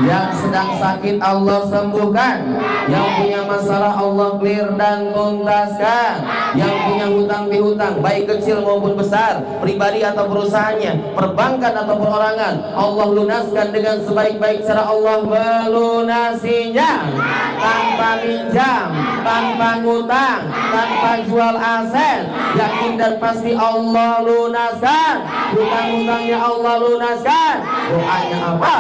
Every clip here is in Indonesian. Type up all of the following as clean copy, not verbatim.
Yang sedang sakit Allah sembuhkan. Yang punya masalah Allah clear dan tuntaskan. Yang punya hutang piutang baik kecil maupun besar, pribadi atau perusahaannya, perbankan atau perorangan, Allah lunaskan dengan sebaik-baik cara. Allah melunasinya tanpa minjam, tanpa ngutang, tanpa jual aset. Yakin dan pasti Allah lunaskan. Hutang-hutangnya Allah lunaskan. Doanya apa?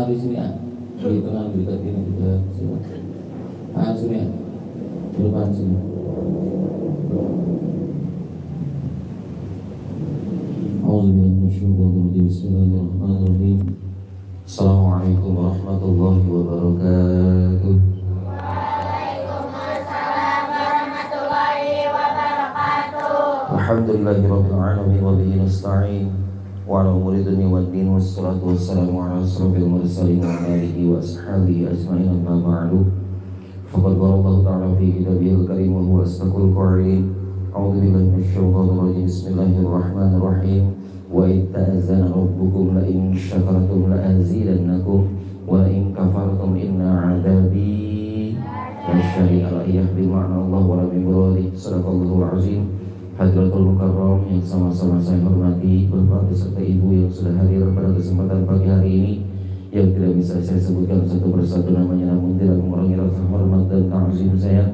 Di sini ya, di tengah di dekat ini juga sini. Sini ya, di depan sini. Bismillahirrahmanirrahim. Assalamualaikum warahmatullahi wabarakatuh. Waalaikumsalam warahmatullahi wabarakatuh. Alhamdulillahirabbil alamin wa bihi nasta'in. Wa ala umuri dunya wad din wassalatu wassalamu ala asrofil mursalin wa alihi wa ashabihi ajma'in amma ba'du. Faqad qala Allah ta'ala fi kitabihil karim wa huwa asdaqul qa'ilin. A'udzu billahi minasyaitonir rajim. Bismillahirrahmanirrahim. Wa itta'azana rabbukum la in syakartum la azidannakum wa in kafartum inna 'adzabi lasyadid. Al-ayah bi ma'na Allah wa la bi muradi. Shadaqallahul azim. Hadratul Mukarram yang sama-sama saya hormati, Bapak beserta Ibu yang sudah hadir pada kesempatan pagi hari ini, yang tidak bisa saya sebutkan satu persatu namanya, namun tidak mengurangi rasa hormat dan ta'zim saya.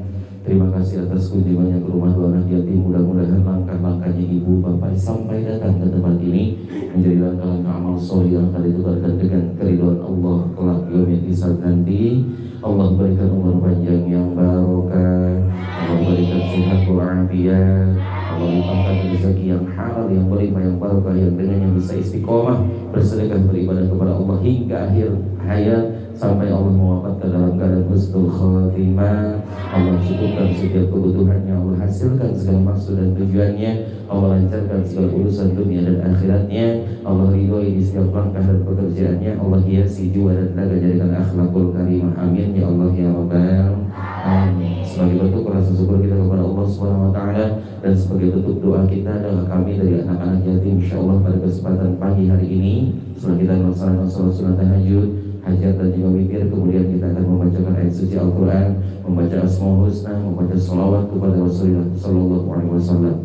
Terima kasih atas kunjungannya ke rumah dua anak yatim. Mudah-mudahan langkah-langkahnya Ibu Bapak sampai datang ke tempat ini menjadi langkah-langkah amal soleh yang akan ditukarkan dengan keridhaan Allah kelak yaumil hisab nanti. Allah berikan umur panjang yang barokah, Allah berikan sehat walafiat, Allah limpahkan rezeki yang halal, yang berlimpah, yang barokah, yang dengannya bisa istiqomah bersedekah beribadah kepada Allah hingga akhir hayat sampai Allah mewafatkan dalam keadaan husnul khatimah. Allah cukupkan setiap kebutuhannya, Allah hasilkan segala maksud dan tujuannya, Allah lancarkan segala urusan dunia dan akhiratnya, Allah ridhoi di setiap langkah dan pekerjaannya, Allah hiasi jiwa dan raga dengan akhlakul karimah. Amin ya Allah ya Rabbal alamin. Sebagai bentuk rasa syukur kita kepada Allah Subhanahu wa taala dan sebagai bentuk doa kita adalah kami dari anak-anak yatim, insyaallah pada kesempatan pagi hari ini setelah kita melaksanakan salat sunat tahajud, hajat dan juga witir, kemudian kita akan membacakan ayat suci Al-Quran, membaca Asmaul Husna, membaca salawat kepada Rasulullah Sallallahu Alaihi Wasallam.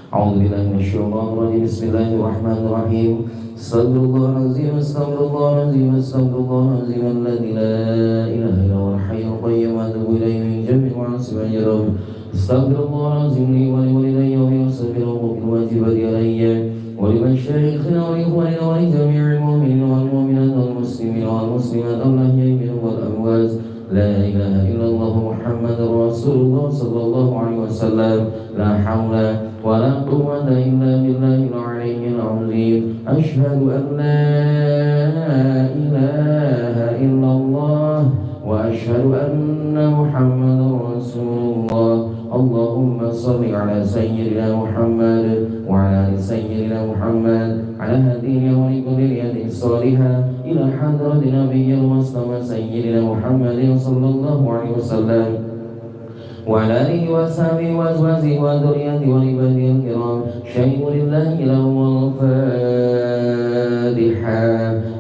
A'udzubillahi minasyaitonir rajim. Bismillahirrahmanirrahim. Astaghfirullahaladzim, astaghfirullahaladzim, astaghfirullahaladzim, alladzi la ilaha illallah hayyul qayyum wa atubu ilaihi min jami'il ma'asi wal jarab. Astaghfirullahaladzim li wa li walidayya wa li astaghfirullah bil wajibati alayya wa li masyayikhina wa li ikhwanina wa li jami'il mu'minina wal mu'minat wal muslimina wal muslimat al-ahya'i minhum wal amwat. La ilaha illallah Muhammadur Rasulullah sallallahu alaihi wasallam. La haula wa la quwwata illa billahil aliyyil azim. Asyhadu an la ilaha illallah wa asyhadu anna Muhammadar Rasulullah. Allahumma salli ala sayyidina Muhammad wa ala ali sayyidina Muhammad ala hadhihi wa li kulli niyatin salihah ila hadratin nabiyyil mustafa sayyidina Muhammadin sallallahu alaihi wasallam wa ala alihi wa sahbihi wa azwajihi wa dhurriyyatihi wa ibadihil kiram. Syai'un lillahi lahumul Fatiha.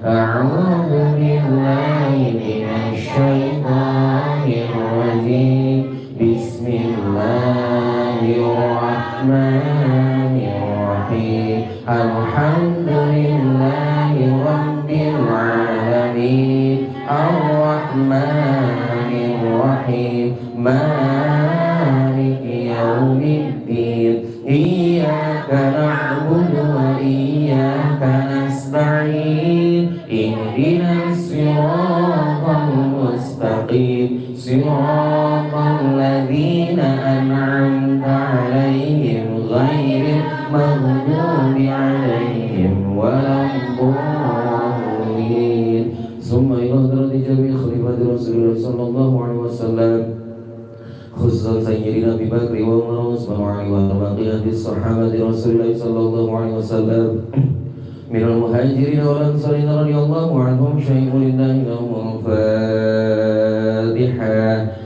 A'udzu billahi minasy syaithanir rajim. Bismillahirrahmanirrahim. Alhamdulillahi rabbil alamin. Ar-Rahmanirrahim. Maliki yaumiddin. Iyyaka na'budu wa iyyaka nasta'in ihdinas siratal mustaqim siratal ladzina an'amta 'alaihim ghairil maghdubi 'alaihim waladdallin. Summa ila hadrati jami' khalifati Rasulullah sallallahu alaihi wasallam khususan Sayyidina Abi Bakri wa Umar wa Utsman wa Ali wa baqiyati sahabati Rasulullah sallallahu alaihi wasallam minal muhajirin wal ansari radhiyallahu anhum syai'un lillahi lahumul Fatihah.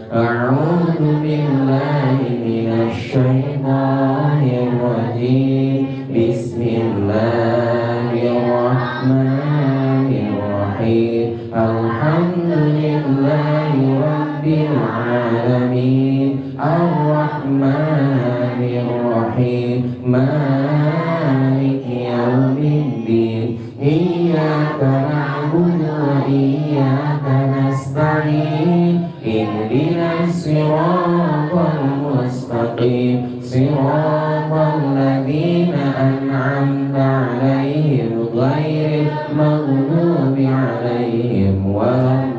A'udzu billahi minasy syaithanir rajim. Bismillahirrahmanirrahim. Alhamdulillahi rabbil alamin. Ar-Rahmanir Rahim. Maliki yaumiddin. Iyyaka na'budu wa iyyaka nasta'in. Ihdinas siratal mustaqim. Siratal ladzina an'amta 'alaihim ghairil maghdubi 'alaihim waladdallin.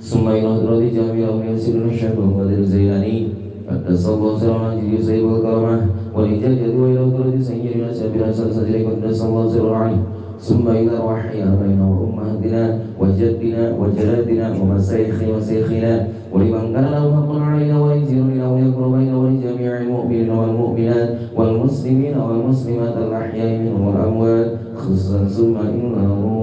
Summa ila hadrati jami' awliya sirrul syekh Qadir Zailani qaddasallahu sirrahu sayyidul karamah wa ijazati wa ila hadrati sayyidina Sabir Al-Sajri qaddasallahu sirrahu. Summa ila arwahi abaina wa ummahatina wa jaddina wa jadatina wa masaykhina wa saykhina wa liman kana lahu haqqun 'alaina wa yajiruna wa yaqrabuna wa li jami'il mu'minina wal mu'minat wal muslimina wal muslimat al ahya'i minhum wal amwat khususan summa ila ruh.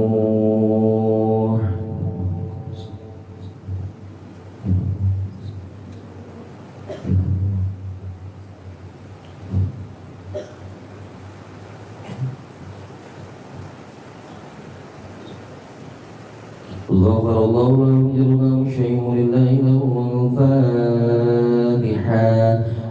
غفر الله لهم جرهم شيء لله لهم الفاتحة.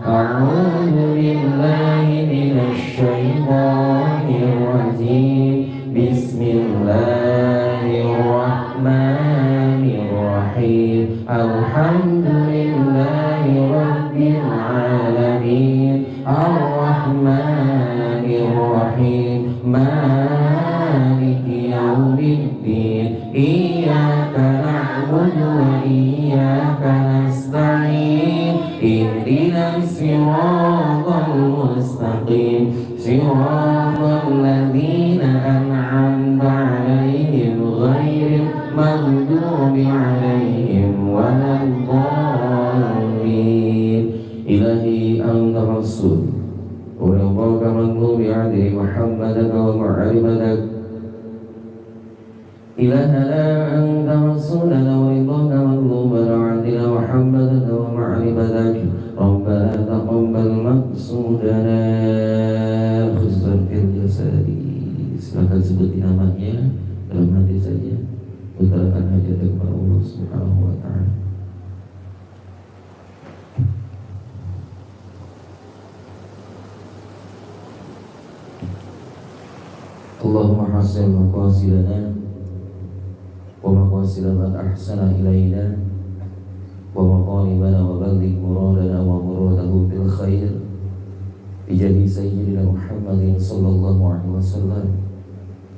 أعوذ بالله من الشيطان الرجيم. بسم الله الرحمن الرحيم. الحمد لله رب العالمين. الرحمن الرحيم. مالك يوم الدين. Iyyaka na'budu wa iyyaka nasta'in ihdinas siratal mustaqim siratal ladzina an'amta 'alaihim ghairil maghdubi 'alaihim waladdallin. Ilahi anta rasul wa yadhaka maghdubi 'alaihim Muhammadaka wa ma'rifatak. إلهنا أنت رسولنا ورضاك مطلوبنا وعدنا محمدك ومعرفتك. ربنا تقبل مقصودنا khususan fil jasadi. Silakan sebutin namanya dalam hati saja. Utarakan hajat kepada Allah Subhanahu wa ta'ala. Allahumma hasil maqasidana wa maqasid man ahsana ilaina wa maqalibana wa balligh muradana wa muradahu bil khair bi jadi sayyidina Muhammadin sallallahu alaihi wasallam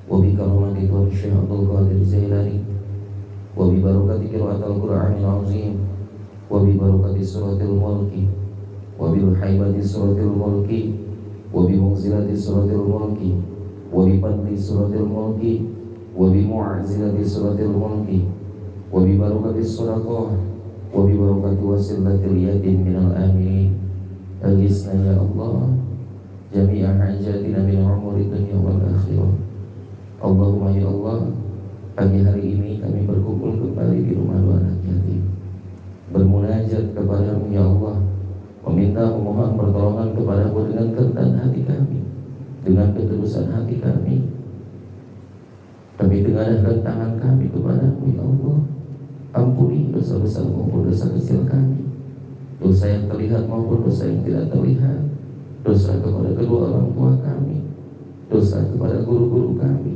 wa bi karamati Tuhan Syekh Abdul Qadir Zailani wa bi barakati qiraatil Qur'anil azim wa bi barakati suratil mulki wa bil haibati suratil mulki wa bi munzilati suratil mulki wa bi fadli suratil mulki wa bi mu'azilati suratil mulki wa bi barakati sadaqah wa bi barakati wasilatil yatim minal aminin. Agisna ya Allah jami'a hajatina min umuri dunya wal akhirah. Allahumma ya Allah, pagi hari ini kami berkumpul kembali di rumah dua anak yatim, bermunajat kepadamu ya Allah, meminta memohon pertolongan kepadamu dengan kerendahan hati kami, dengan ketulusan hati kami. Kami tengadahkan tangan kami kepadamu ya Allah. Ampuni dosa besar maupun dosa kecil kami, dosa yang terlihat maupun dosa yang tidak terlihat, dosa kepada kedua orang tua kami, dosa kepada guru-guru kami,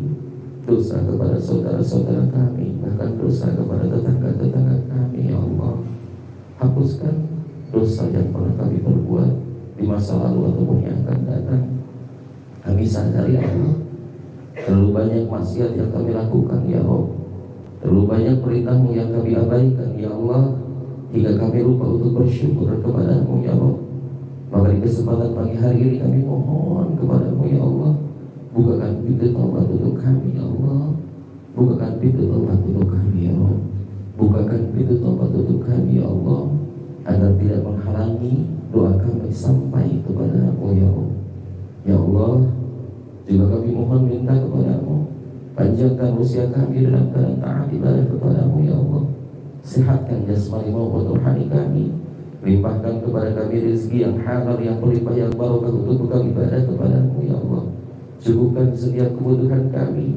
dosa kepada saudara-saudara kami, bahkan dosa kepada tetangga-tetangga kami ya Allah. Hapuskan dosa yang pernah kami perbuat di masa lalu ataupun yang akan datang. Kami sadari ya Allah, terlalu banyak maksiat yang kami lakukan ya Rabb, terlalu banyak perintah-Mu yang kami abaikan ya Allah, hingga kami lupa untuk bersyukur kepada-Mu ya Rabb. Maka di kesempatan pagi hari ini kami mohon kepada-Mu ya Allah, bukakan pintu taubat untuk kami ya Allah, bukakan pintu taubat untuk kami ya Rabb, bukakan pintu taubat untuk kami ya Allah, agar tidak menghalangi doa kami sampai kepada-Mu ya Allah. Ya Allah, juga kami mohon minta kepada-Mu, panjangkan usia kami dalam keadaan taat ibadah kepada-Mu ya Allah. Sehatkan jasmani maupun rohani kami, limpahkan kepada kami rezeki yang halal, yang berlimpah, yang barokah untuk kami ibadah kepada-Mu ya Allah. Cukupkan setiap kebutuhan kami,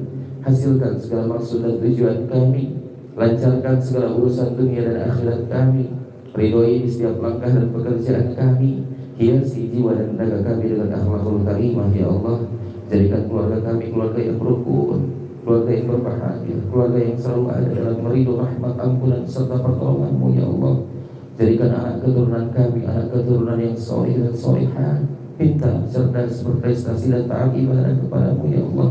hasilkan segala maksud dan tujuan kami, lancarkan segala urusan dunia dan akhirat kami, ridhoi di setiap langkah dan pekerjaan kami, hiasi jiwa dan raga kami dengan akhlakul karimah ya Allah. Jadikan keluarga kami keluarga yang rukun, keluarga yang berbahagia, keluarga yang selalu ada dalam meridho rahmat, ampunan serta pertolongan-Mu ya Allah. Jadikan anak keturunan kami anak keturunan yang soleh dan solehah, pintar, cerdas, berprestasi dan taat ibadah kepada-Mu ya Allah.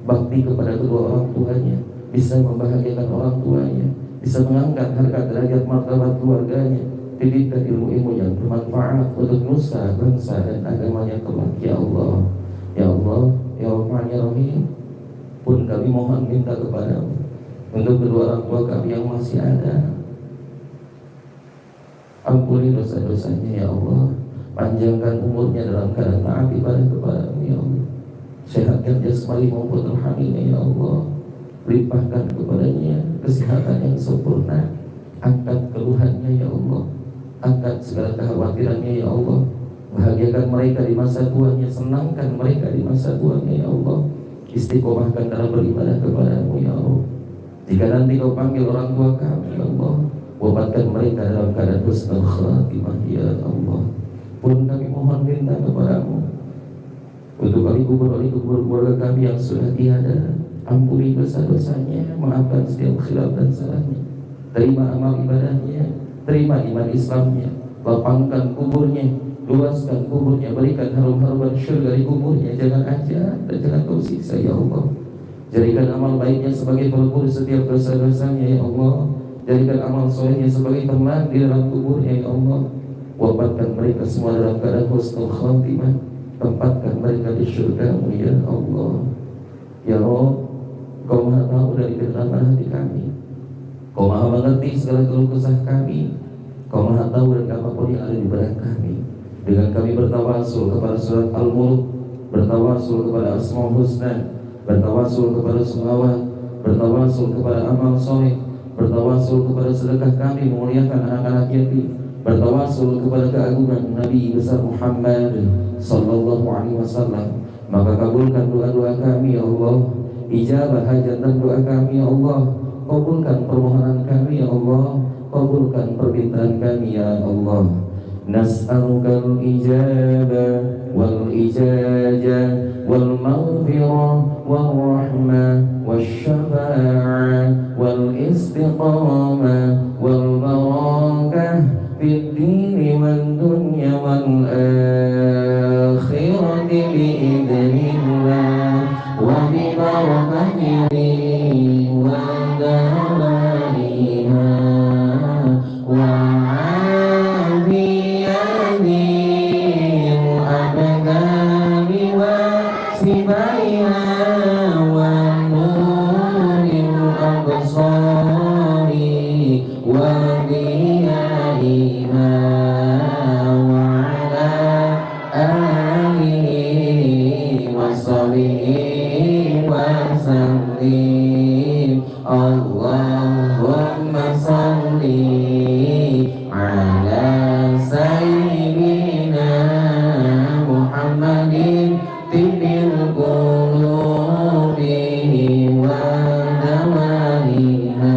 Bakti kepada kedua orang tuanya, bisa membahagiakan orang tuanya, bisa mengangkat harkat derajat martabat keluarganya, titipkan ilmu-ilmu yang bermanfaat untuk nusa, bangsa dan agamanya kelak ya Allah. Ya Allah, ya Rahman ya Rahim, pun kami mohon minta kepada-Mu untuk kedua orang tua kami yang masih ada, ampuni dosa-dosanya ya Allah, panjangkan umurnya dalam keadaan taat ibadah kepada-Mu ya Allah, sehatkan jasmani maupun rohaninya ya Allah, limpahkan kepadanya kesehatan yang sempurna, angkat keluhannya ya Allah, angkat segala kekhawatirannya ya Allah, bahagiakan mereka di masa tuanya, senangkan mereka di masa tuanya ya Allah, istiqomahkan dalam beribadah kepada-Mu ya Allah. Jika nanti Kau panggil orang tua kami ya Allah, wafatkan mereka dalam keadaan husnul khatimah ya Allah. Pun kami mohon minta kepada-Mu untuk kali kubur keluarga kami yang sudah tiada, ampuni dosa-dosanya, maafkan setiap khilaf dan salahnya, terima amal ibadahnya, terima iman Islamnya, lapangkan kuburnya, luaskan kuburnya, berikan harum-haruman syurga di kuburnya, jangan ajar dan jangan Kau siksa ya Allah. Jadikan amal baiknya sebagai pelebur setiap dosa-dosanya ya Allah, jadikan amal solehnya sebagai teman di dalam kuburnya ya Allah. Wafatkan mereka semua dalam keadaan husnul khatimah, tempatkan mereka di syurga-Mu ya Allah. Ya Rabb, Kau maha tahu dari kedalaman hati kami, Kau maha mengerti segala keluh kesah kami, Kau maha tahu dan apapun yang ada di benak kami. Dengan kami bertawasul kepada surat Al-Mulk, bertawasul kepada Asmaul Husna, bertawasul kepada sholawat, bertawasul kepada amal soleh, bertawasul kepada sedekah kami memuliakan anak-anak yatim, bertawasul kepada keagungan Nabi besar Muhammad sallallahu alaihi wasallam, maka kabulkan doa-doa kami ya Allah, ijabah hajat dan doa kami ya Allah, kabulkan permohonan kami ya Allah, kabulkan permintaan kami ya Allah. Nas'alukal ijabah wal ijajah wal maghfirah wal rahmah wal syafa'ah wal istiqamah wal barakah fid dini wal dunya wal akhirati bi'idhnillah wa bi barakatihi wa dawaiha wa Allahumma salli ala sayyidina Muhammadin tibbil qulubi wa dawaiha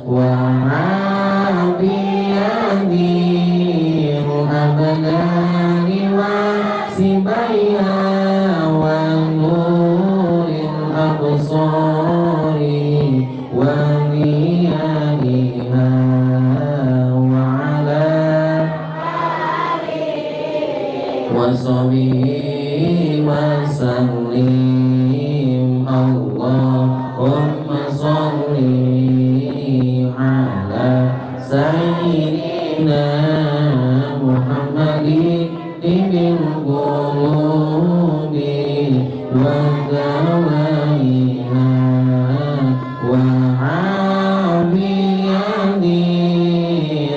wa abiyadil abdani wa sibaiha wa nuril absari wa niyaiha wa ala وصلي وسلم اللهم صل على سيدنا محمد بالقلوب ودوائها وعافية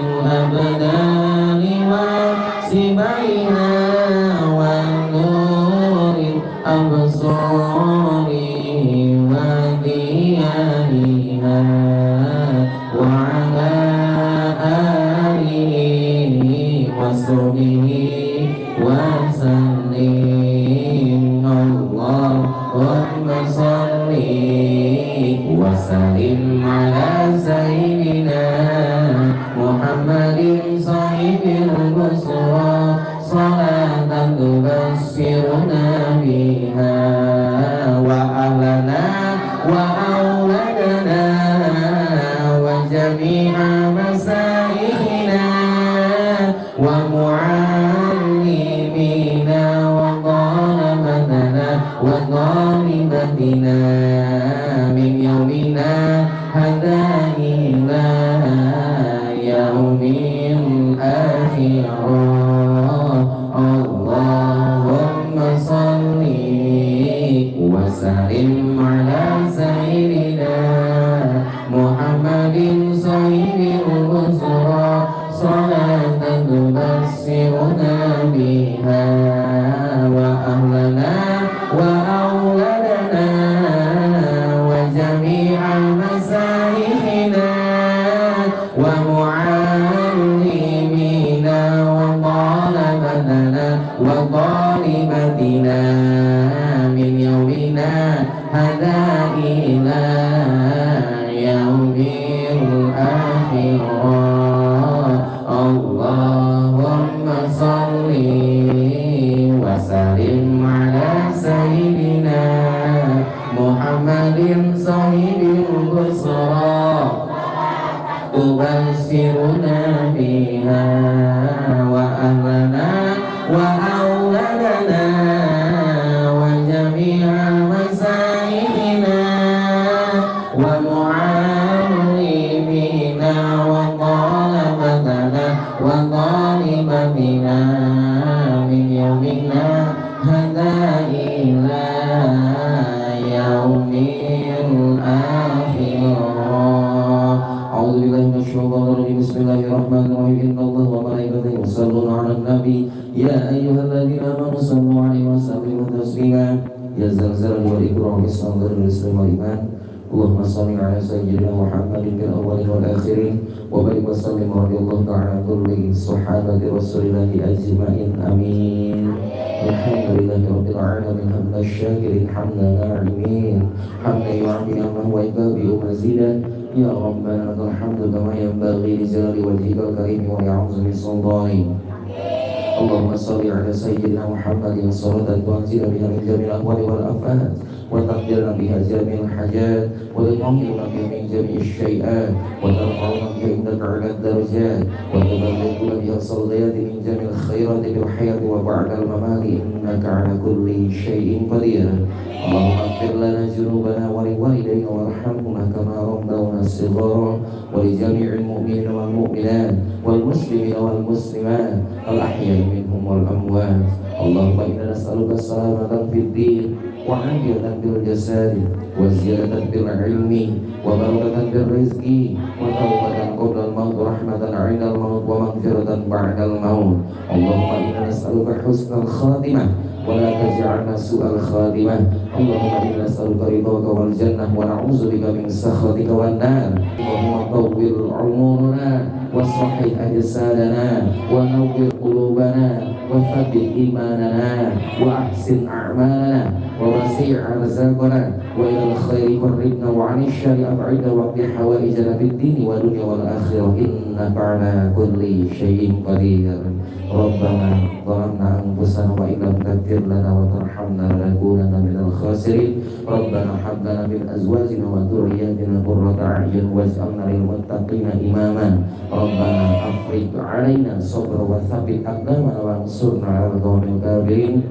الأبدان وسبعها ونور الأبصار وديانها وعلى آله وصحبه وسلم اللهم صل وسلم على سيدنا محمد صاحب البصرى صلاة تبشرنا بها وأهلنا وأولادنا وجميع مسائحنا ومعلمينا وطلبتنا وطالبتنا من يومنا هذا إلى يوم الآخرة اللهم صل وسلم على سيدنا محمد صاحب البصرى صلاة تبشرنا بها وأهلنا وأولادنا وجميع مسائحنا ومعلمينا وطلبتنا وطالبتنا من يومنا هذا إلى يوم الآخرة اللهم صل وسلم على سيدنا محمد صاحب البصرى تبشرنا بها وأهلنا وأولادنا وجميع مسائحنا ومعلمينا وطلبتنا وطالبتنا من يومنا هذا إلى يوم الآخرة أعوذ بالله من الشيطان الرجيم بسم الله الرحمن الرحيم إن الله وملائكته يصلون على النبي يا أيها الذين آمنوا صلوا عليه وسلموا تسليما يا زلزال والإكرام والصبر والإسلام والإيمان اللهم صل على سيدنا محمد في الأولين والآخرين وبارك وسلم رضي الله تعالى عن كل صحابة رسول الله أجمعين آمين الحمد لله رب العالمين حمد الشاكرين حمد الناعمين حمد يعطي نعمه ويكافئ مزيدا يا ربنا لك الحمد كما ينبغي لجلال وجهك الكريم ولعظم سلطانك اللهم صل على سيدنا محمد صلاة تنزل بها من جميع الأهوال والآفات وتقدرنا بها جميع الحاجات وتطهرنا بها من جميع الشيئات وترفعنا بها عندك على الدرجات وتبلغنا بها الصليات من جميع الخيرات في الحياة وبعد الممات إنك على كل شيء قدير اللهم اغفر لنا ذنوبنا ولوالدينا وارحمنا كما ربونا صغارا ولجميع المؤمنين والمؤمنات والمسلمين والمسلمات الأحياء منهم والأموات اللهم إنا نسألك السلامة في الدين وعافية في الجسد وزيادة في العلم وبركة في الرزق وتوبة قبل الموت ورحمة عند الموت ومغفرة بعد الموت اللهم إنا نسألك حسن الخاتمة ولا تجعلنا سوء الخاتمة اللهم إنا نسألك رضاك والجنة ونعوذ بك من سخطك والنار اللهم طول عمرنا وصحح أجسادنا ونور قلوبنا وثبت إيماننا وأحسن أعمالنا ووسع رزقنا وإلى الخير قربنا وعن الشر أبعدنا واقض حوائجنا في الدين والدنيا والآخرة إنك على كل شيء قدير ربنا ظلمنا أنفسنا وإن لم تغفر لنا وترحمنا لنكونن من الخاسرين الخاسرين ربنا هب لنا من أزواجنا وذرياتنا قرة أعين واجعلنا للمتقين إماما ربنا أفرج علينا صبرا وثبت أقدامنا وانصرنا على القوم الكافرين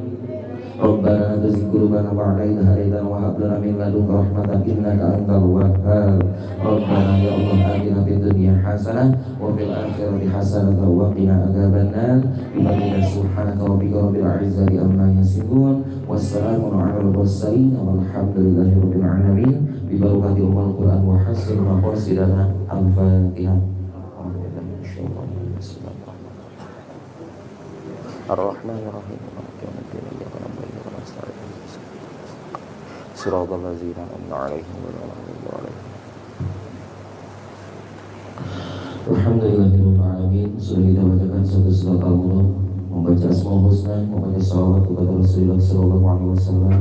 ربنا لا تزغ قلوبنا بعد إذ هديتنا وهب لنا من لدنك رحمة إنك أنت الوهاب ربنا يا الله آتنا في الدنيا حسنة وفي الآخرة حسنة وقنا عذاب النار بفضلك سبحانك ربك رب العزة عما يصفون والسلام على المرسلين والحمد لله رب العالمين ببركة أم القرآن وحسن مقاصدنا الفاتحة الرحمن الرحيم صراط الذين أنعمت عليهم غير المغضوب عليهم. Alhamdulillahirabbil alamin. Sudah kita bacakan satu surat Al-Mulk, membaca Asmaul Husna, membaca salawat kepada Rasulullah sallallahu alaihi wasallam.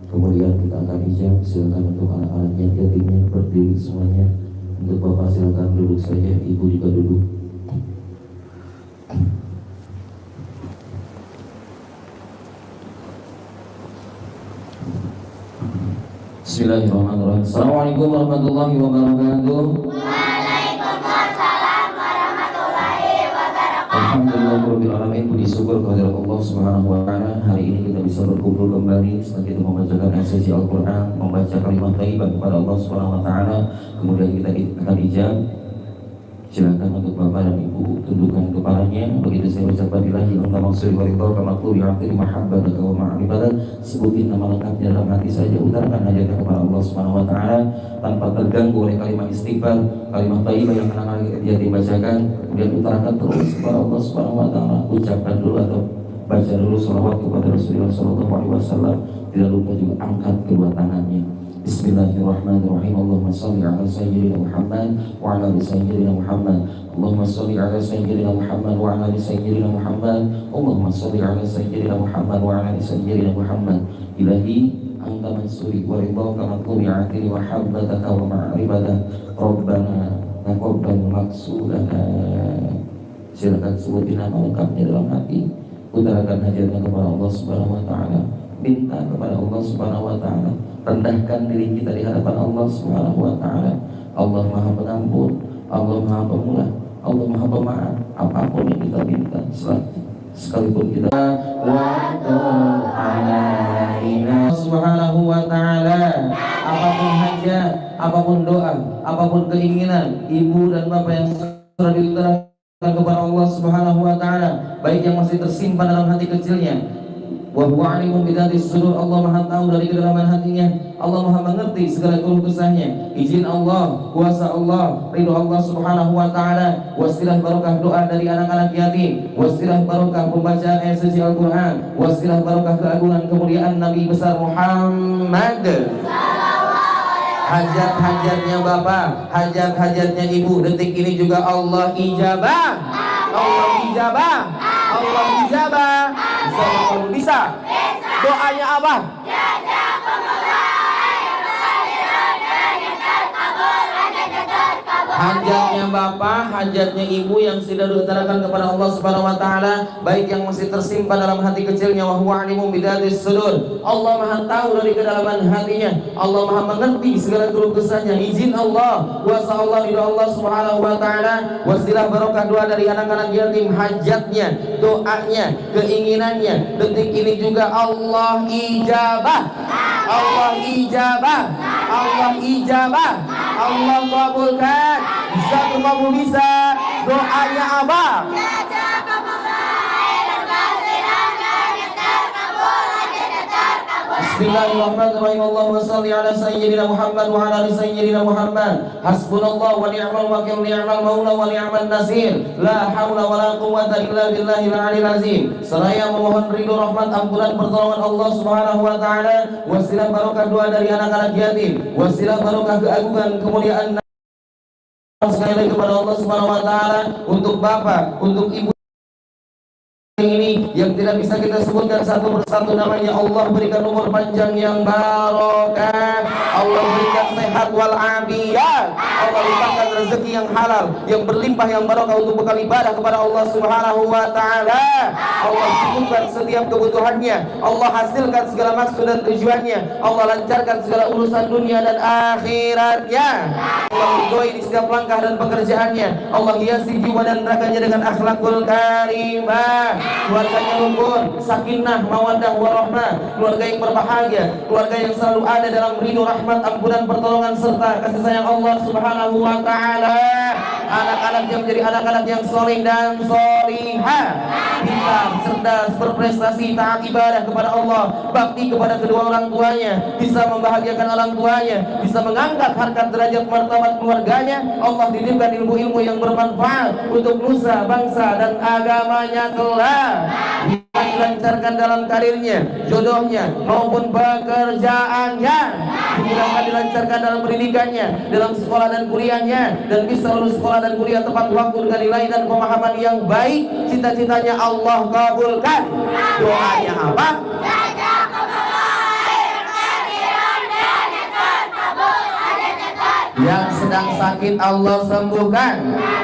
Kemudian kita akan ijab. Silakan untuk anak-anaknya, yatimnya berdiri semuanya. Untuk bapak silakan duduk saja, ibu juga duduk. Bismillahirrahmanirrahim. Assalamualaikum warahmatullahi wabarakatuh. Waalaikumsalam warahmatullahi wabarakatuh. Alhamdulillahirabbil alamin. Puji syukur kepada Allah Subhanahu wa taala. Hari ini kita bisa berkumpul kembali setelah kita membacakan esensi Al-Qur'an, membaca kalimat thayyibah kepada Allah Subhanahu wa taala. Kemudian kita akan ijab. Silakan untuk bapak dan ibu tundukkan kepalanya. Begitu saya ucapkan ilahi anta maksud wa ridha kama qul ya'ti mahabbataka wa ma'rifatan. Sebutin nama lengkapnya dalam hati saja, utarakan hajatnya kepada Allah Subhanahu wa taala tanpa terganggu oleh kalimat istighfar, kalimat thayyibah yang akan dia dibacakan. Kemudian utarakan terus kepada Allah Subhanahu wa taala. Ucapkan dulu atau baca dulu salawat kepada Rasulullah sallallahu alaihi wasallam. Tidak lupa juga angkat kedua tangannya. Bismillahirrahmanirrahim. Allahumma shalli ala sayyidina Muhammad wa ala ali sayyidina Muhammad. Allahumma shalli ala sayyidina Muhammad wa ala ali sayyidina Muhammad. Allahumma shalli ala sayyidina Muhammad wa ala ali sayyidina Muhammad. Ilahi anta mansuri wa ridhaka matlubi atini wa habbataka wa ma'rifataka. Rabbana taqabbal maqsudana. Silakan sebutin nama lengkapnya dalam hati. Utarakan hajatnya kepada Allah Subhanahu wa taala. Minta kepada Allah Subhanahu wa taala. Rendahkan diri kita di hadapan Allah Subhanahu wa taala. Allah Maha Pengampun, Allah Maha Pemurah, Allah Maha Pemaaf. Apapun yang kita minta, sekalipun kita alaina Subhanahu wa taala. Apapun hajat, apapun doa, apapun keinginan ibu dan bapak yang sudah diutarakan kepada Allah Subhanahu wa taala, baik yang masih tersimpan dalam hati kecilnya, wa huwa alimun bidatis sudur. Allah Maha tahu dari kedalaman hatinya. Allah Maha mengerti segala keluh kesahnya. Izin Allah, kuasa Allah, ridho Allah Subhanahu wa taala, wasilah barokah doa dari anak-anak yatim, wasilah barokah pembacaan esensi Al-Qur'an, wasilah barokah keagungan kemuliaan Nabi besar Muhammad. Hajat-hajatnya bapak, hajat-hajatnya ibu, detik ini juga Allah ijabah. Allah ijabah. Allah ijabah. Kamu bisa. Doanya apa? Hajatnya bapak, hajatnya ibu yang sudah diutarakan kepada Allah Subhanahu wa taala, baik yang masih tersimpan dalam hati kecilnya, wa huwa alimun bidatis sudur. Allah Maha tahu dari kedalaman hatinya. Allah Maha mengerti segala keluh kesahnya. Izin Allah, kuasa Allah, ridha Allah Subhanahu wa taala, wasilah barokah doa dari anak-anak yatim, hajatnya, doanya, keinginannya. Detik ini juga Allah ijabah. Allah ijabah. Allah ijabah. Allah kabulkan. Bisa kamu bisa. Doanya apa? Bismillahirrahmanirrahim. Allahumma shalli ala sayyidina Muhammad wa ala ali sayyidina Muhammad. Hasbunallahu wa ni'mal wakil, ni'mal maula wa ni'man nasir. La haula wa la quwwata illa billahil aliyil azim. Seraya memohon ridho, rahmat, ampunan, pertolongan Allah Subhanahu wa taala, wasilah barokah doa dari anak-anak yatim, wasilah barokah keagungan kemuliaan sekali lagi kepada Allah Subhanahu wa taala, untuk bapak, untuk ibu ini yang tidak bisa kita sebutkan satu persatu namanya. Allah berikan umur panjang yang barokah, Allah berikan sehat wal afiat, Allah limpahkan rezeki yang halal, yang berlimpah, yang barokah untuk bekal ibadah kepada Allah Subhanahu wa taala. Allah cukupkan setiap kebutuhannya, Allah hasilkan segala maksud dan tujuannya, Allah lancarkan segala urusan dunia dan akhiratnya, Allah ridhoi di setiap langkah dan pekerjaannya, Allah hiasi jiwa dan nerakanya dengan akhlakul karimah. Keluarganya rukun, sakinah, mawaddah, warahmah, keluarga yang berbahagia, keluarga yang selalu ada dalam ridho, rahmat, ampunan, pertolongan serta kasih sayang Allah Subhanahu wa taala. Anak-anak yang menjadi anak-anak yang soleh dan solihah, pintar, cerdas, berprestasi, taat ibadah kepada Allah, bakti kepada kedua orang tuanya, bisa membahagiakan orang tuanya, bisa mengangkat harkat derajat martabat keluarganya. Allah titipkan ilmu-ilmu yang bermanfaat untuk nusa, bangsa dan agamanya kelak. Dilancarkan dalam karirnya, jodohnya maupun pekerjaannya, dimudahkan dilancarkan dalam pendidikannya, dalam sekolah dan kuliahnya, dan bisa lulus sekolah dan kuliah tepat waktu dengan nilai dan pemahaman yang baik. Cita-citanya Allah kabulkan. Doanya apa? Yang sedang sakit Allah sembuhkan,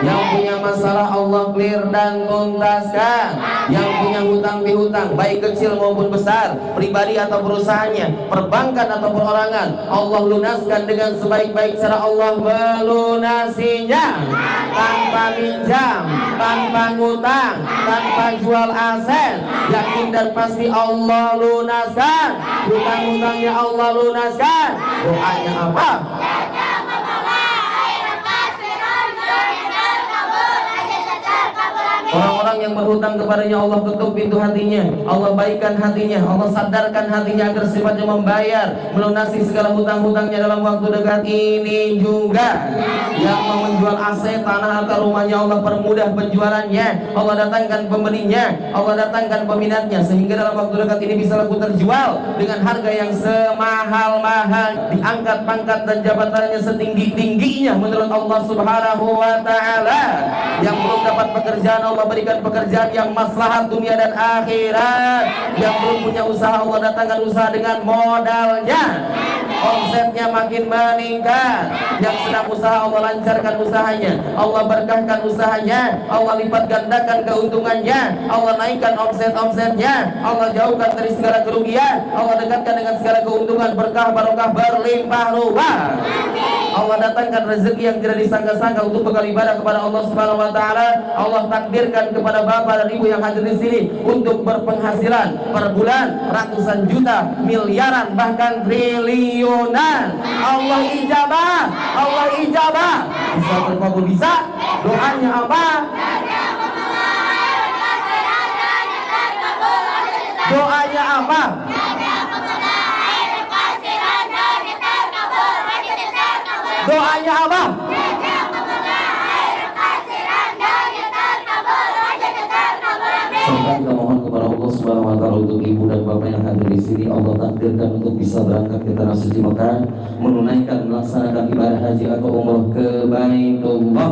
yang punya masalah Allah clear dan tuntaskan, yang punya hutang piutang baik kecil maupun besar, pribadi atau perusahaannya, perbankan atau perorangan, Allah lunaskan dengan sebaik-baik cara. Allah melunasinya tanpa pinjam, tanpa ngutang, tanpa jual aset. Yakin dan pasti Allah lunaskan, hutang-hutangnya Allah lunaskan. Doanya apa? Orang-orang yang berhutang kepadanya Allah tutup pintu hatinya, Allah baikkan hatinya, Allah sadarkan hatinya agar sifatnya membayar, melunasi segala hutang-hutangnya dalam waktu dekat ini juga. Yang mau menjual aset, tanah atau rumahnya, Allah permudah penjualannya, Allah datangkan pembelinya, Allah datangkan peminatnya, sehingga dalam waktu dekat ini bisa laku terjual dengan harga yang semahal-mahal, diangkat pangkat dan jabatannya setinggi-tingginya menurut Allah Subhanahu wa taala. Yang belum dapat pekerjaan, Allah berikan pekerjaan yang maslahat dunia dan akhirat. Yang belum punya usaha, Allah datangkan usaha dengan modalnya, omsetnya makin meningkat. Yang sedang usaha, Allah lancarkan usahanya, Allah berkahkan usahanya, Allah lipat gandakan keuntungannya, Allah naikkan omsetnya, Allah jauhkan dari segala kerugian, Allah dekatkan dengan segala keuntungan, berkah barokah berlimpah ruah. Allah datangkan rezeki yang tidak disangka-sangka untuk bekal ibadah kepada Allah Subhanahu wa taala. Allah takdirkan kepada bapak dan ibu yang hadir di sini untuk berpenghasilan per bulan ratusan juta, miliaran, bahkan triliunan. Allah ijabah, Allah ijabah. Bisa terkabul, bisa. Doanya apa? Doanya apa? Doanya apa? Serta kita mohon kepada Allah Subhanahu wa taala untuk ibu dan bapak yang hadir di sini, Allah takdirkan untuk bisa berangkat ke tanah suci Mekah, menunaikan melaksanakan ibadah haji atau umroh ke Baitullah.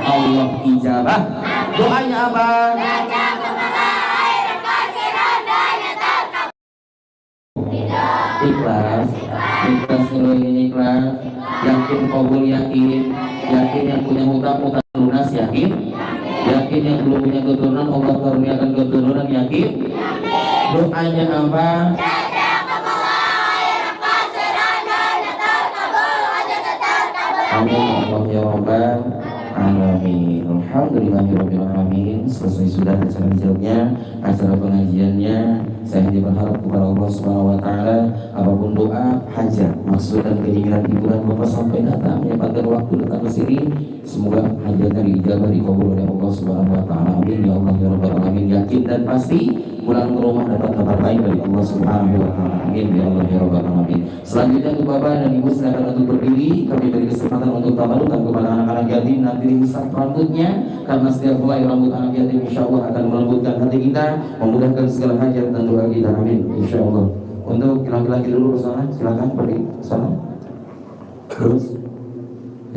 Allah ijabah. Doanya apa? Ikhlas, ikhlas ini ikhlas, yakin kabul, yakin yang punya hutang lunas, yakin yang belum punya keturunan Allah karuniakan keturunan, yakin. Doanya apa? Amin Allah ya Rabbal Alamin. Alhamdulillahirabbil alamin. Selesai sudah acara hijabnya, acara pengajiannya. Saya hanya berharap kepada Allah Subhanahu wa taala, apapun doa, hajat, maksud dan keinginan ibu dan bapak sampai datang menyempatkan waktu datang ke sini, semoga hajatnya diijabah, dikabul oleh Allah Subhanahu wa taala. Amin ya Allah ya Rabbal alamin. Yakin dan pasti pulang ke rumah dapat kabar baik dari Allah Subhanahu wa taala. Amin ya Allah ya Rabbal alamin. Selanjutnya untuk bapak dan ibu silakan untuk berdiri. Kami beri kesempatan untuk tabarukan kepada anak-anak yatim nanti dihisap rambutnya, karena setiap helai rambut anak yatim insyaallah akan melembutkan hati kita, memudahkan segala hajat dan doa kita. Amin insyaallah. Untuk laki-laki dulu ke sana, silakan pergi ke sana. Terus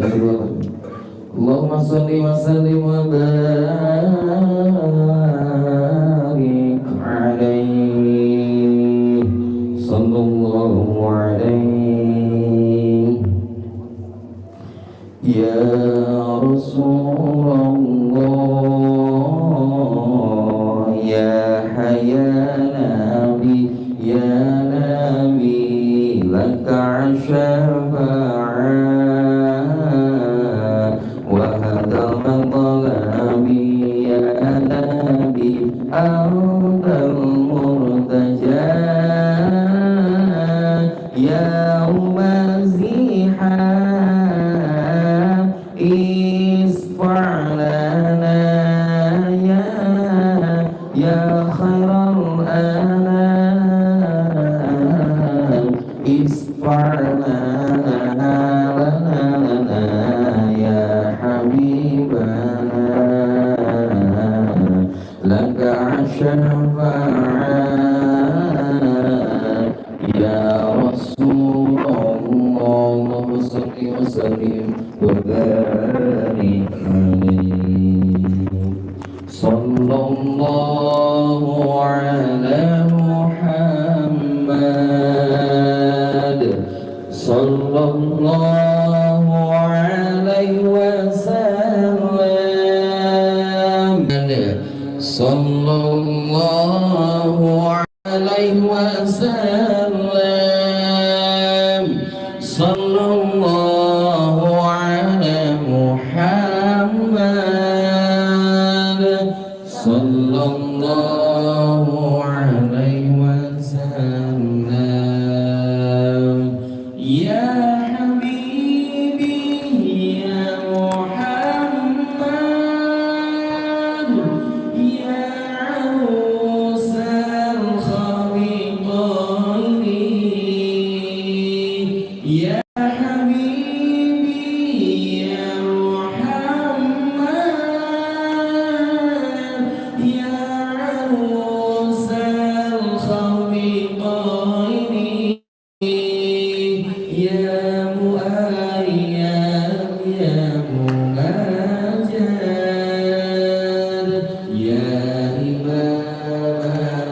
yang kedua apa? Allahumma shalli wa sallim wa barik يا خير الأنام اشفع لنا يا حبيبنا لك الشفاعة يا رسول الله صل وسلم وبارك عليه صلى الله على محمد صلى الله عليه وسلم صلى الله عليه وسلم صلى الله على محمد صلى الله عليه وسلم يا حبيبي يا محمد يا عروس الخليقين يا حبيبي يا محمد يا عروس الخليقين يا مؤيد يا ممجد يا إمام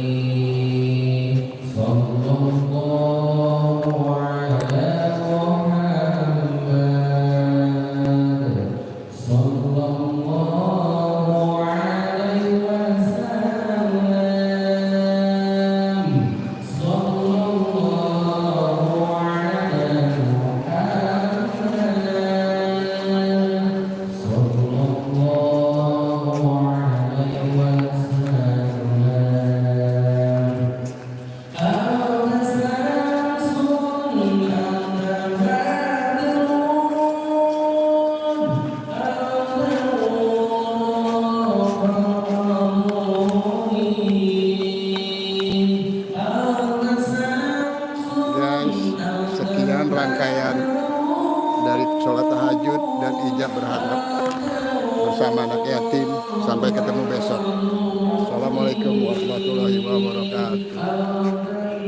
الإمامين صلى الله على محمد صلى الله عليه وسلم صلى الله على محمد صلى الله عليه وسلم أنت شمس أنت بدر Guys, sekian rangkaian dari sholat tahajud dan ijab berhadap bersama anak yatim. Sampai ketemu besok. Assalamualaikum warahmatullahi wabarakatuh.